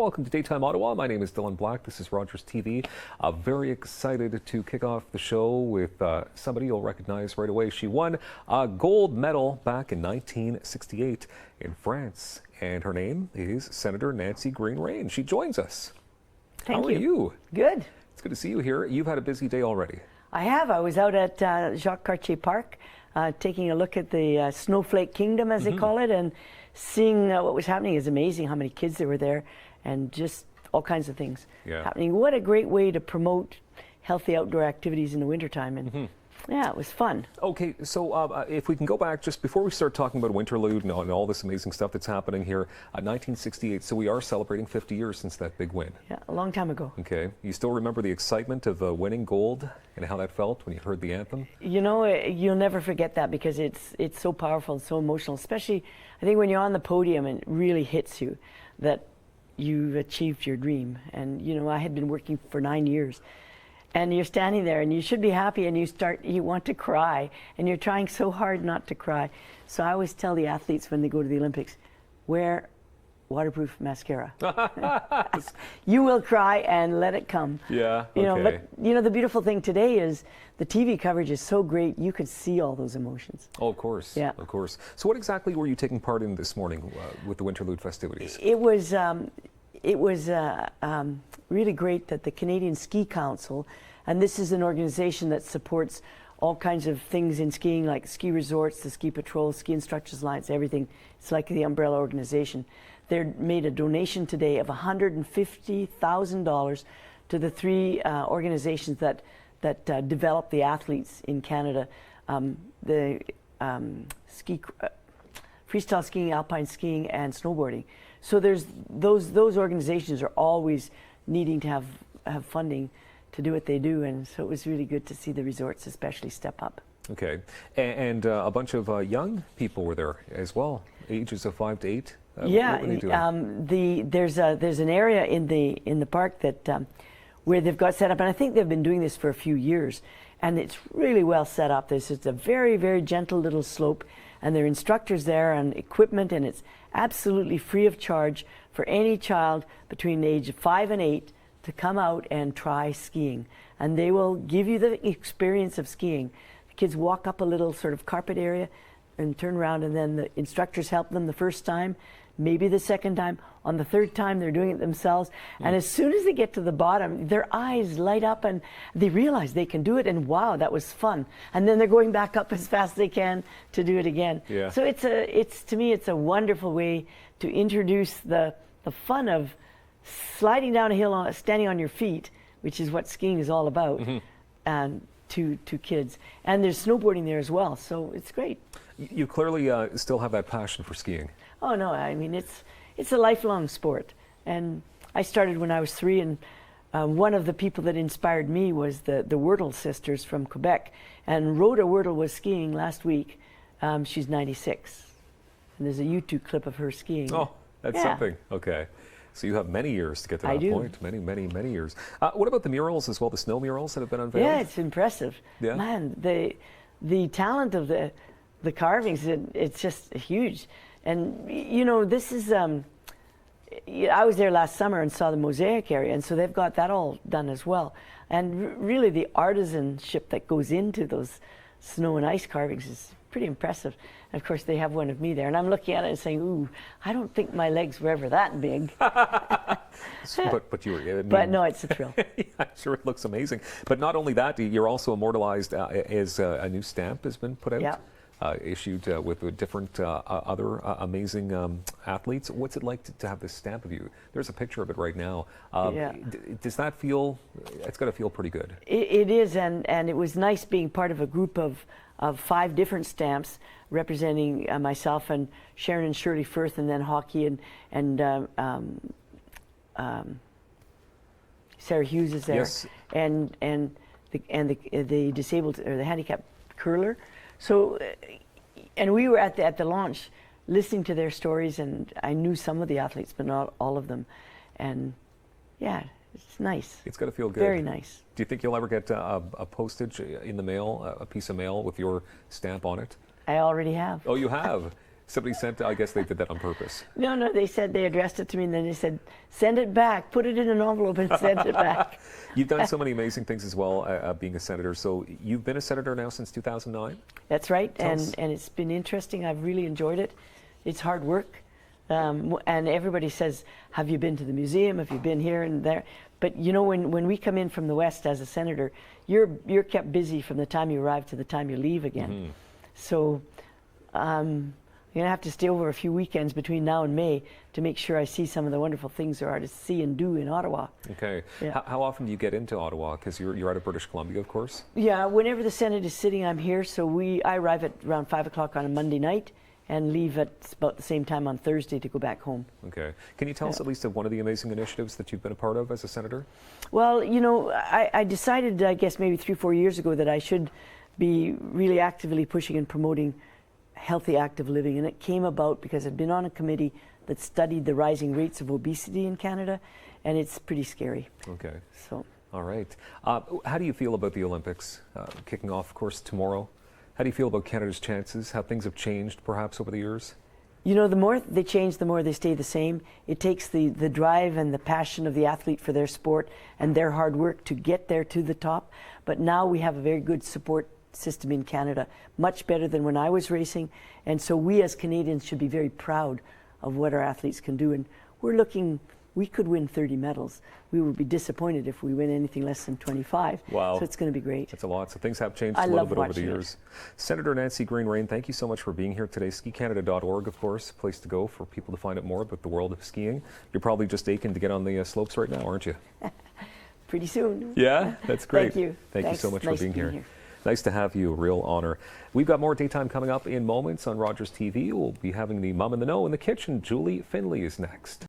welcome to Daytime Ottawa. My name is Dylan Black. This is Rogers TV. Very excited to kick off the show with somebody you'll recognize right away. She won a gold medal back in 1968 in France, and her name is Senator Nancy Greene Raine. She joins us. Thank you. How are you? Good. It's good to see you here. You've had a busy day already. I have. I was out at Jacques Cartier Park taking a look at the Snowflake Kingdom, as they call it, and seeing what was happening. Is amazing how many kids there were there, and just all kinds of things happening. What a great way to promote healthy outdoor activities in the wintertime. And yeah, it was fun. Okay, so if we can go back just before we start talking about Winterlude and all this amazing stuff that's happening here, 1968, so we are celebrating 50 years since that big win. Yeah, a long time ago. Okay, you still remember the excitement of winning gold and how that felt when you heard the anthem? You know, you'll never forget that, because it's so powerful and so emotional, especially I think when you're on the podium and it really hits you that you've achieved your dream. And you know, I had been working for 9 years. And you're standing there and you should be happy, and you want to cry, and you're trying so hard not to cry. So I always tell the athletes when they go to the Olympics, wear waterproof mascara. You will cry and let it come. Yeah, you know, but you know, the beautiful thing today is the TV coverage is so great, you could see all those emotions. Oh, of course. Yeah. Of course. So what exactly were you taking part in this morning with the Winterlude festivities? It was really great that the Canadian Ski Council, and this is an organization that supports all kinds of things in skiing, like ski resorts, the ski patrol, ski instructors alliance, everything. It's like the umbrella organization. They made a donation today of $150,000 to the three organizations that develop the athletes in Canada, the freestyle skiing, alpine skiing, and snowboarding. So there's those organizations are always needing to have funding to do what they do, and so it was really good to see the resorts especially step up. Okay, and a bunch of young people were there as well, ages of 5 to 8. Yeah, what were they doing? there's an area in the park that where they've got set up, and I think they've been doing this for a few years, and it's really well set up. It's a very, very gentle little slope, and there are instructors there and equipment, and it's absolutely free of charge for any child between the age of 5 and 8 to come out and try skiing. And they will give you the experience of skiing. The kids walk up a little sort of carpet area and turn around, and then the instructors help them the first time, maybe the second time. On the third time, they're doing it themselves. And as soon as they get to the bottom, their eyes light up and they realize they can do it, and wow, that was fun. And then they're going back up as fast as they can to do it again. Yeah. So to me, it's a wonderful way to introduce the fun of sliding down a hill, standing on your feet, which is what skiing is all about, and to kids. And there's snowboarding there as well, so it's great. You clearly still have that passion for skiing. Oh no, I mean it's a lifelong sport, and I started when I was 3, and one of the people that inspired me was the Wurtle sisters from Quebec, and Rhoda Wurtle was skiing last week. She's 96, and there's a YouTube clip of her skiing. Oh, that's something. Okay. So you have many years to get to that point. Many, many, many years. What about the murals as well, the snow murals that have been unveiled? Yeah, it's impressive. Yeah. Man, the talent of the carvings, it's just huge. And you know, this is, I was there last summer and saw the mosaic area, and so they've got that all done as well. And really the artisanship that goes into those snow and ice carvings is pretty impressive. And of course, they have one of me there, and I'm looking at it and saying, "Ooh, I don't think my legs were ever that big." but you were. I mean, but no, it's a thrill. Yeah, I'm sure it looks amazing. But not only that, you're also immortalized as a new stamp has been put out. Yeah. Issued with different other amazing athletes. What's it like to have this stamp of you? There's a picture of it right now. Does that feel? It's got to feel pretty good. It is, and it was nice being part of a group of 5 different stamps representing myself and Sharon and Shirley Firth, and then hockey and Sarah Hughes is there, yes. and the disabled or the handicapped curler. So, and we were at the launch listening to their stories, and I knew some of the athletes, but not all of them. And yeah, it's nice. It's got to feel good. Very nice. Do you think you'll ever get a postage in the mail, a piece of mail with your stamp on it? I already have. Oh, you have? Somebody sent, I guess they did that on purpose. No, they said they addressed it to me, and then they said, send it back, put it in an envelope and send it back. You've done so many amazing things as well, being a senator. So you've been a senator now since 2009? That's right, and it's been interesting. I've really enjoyed it. It's hard work. And everybody says, have you been to the museum? Have you been here and there? But you know, when we come in from the West as a senator, you're kept busy from the time you arrive to the time you leave again. Mm-hmm. So I'm going to have to stay over a few weekends between now and May to make sure I see some of the wonderful things there are to see and do in Ottawa. Okay. Yeah. How often do you get into Ottawa? Because you're out of British Columbia, of course. Yeah, whenever the Senate is sitting, I'm here. So I arrive at around 5 o'clock on a Monday night and leave at about the same time on Thursday to go back home. Okay. Can you tell us at least of one of the amazing initiatives that you've been a part of as a senator? Well, you know, I decided, I guess maybe 3-4 years ago, that I should be really actively pushing and promoting healthy, active living. And it came about because I'd been on a committee that studied the rising rates of obesity in Canada, and it's pretty scary. Okay. So. All right. How do you feel about the Olympics kicking off, of course, tomorrow? How do you feel about Canada's chances? How things have changed, perhaps, over the years? You know, the more they change, the more they stay the same. It takes the drive and the passion of the athlete for their sport and their hard work to get there to the top. But now we have a very good support system in Canada, much better than when I was racing. And so we as Canadians should be very proud of what our athletes can do. And we're looking, we could win 30 medals. We would be disappointed if we win anything less than 25. Wow. So it's going to be great. That's a lot. So things have changed a little bit over the years. Senator Nancy Greene Raine, thank you so much for being here today. SkiCanada.org, of course, place to go for people to find out more about the world of skiing. You're probably just aching to get on the slopes right now, aren't you? Pretty soon. Yeah, that's great. Thank you. Thank you so much for being here. Nice to have you, a real honor. We've got more Daytime coming up in moments on Rogers TV. We'll be having the Mom in the Know in the kitchen. Julie Finley is next.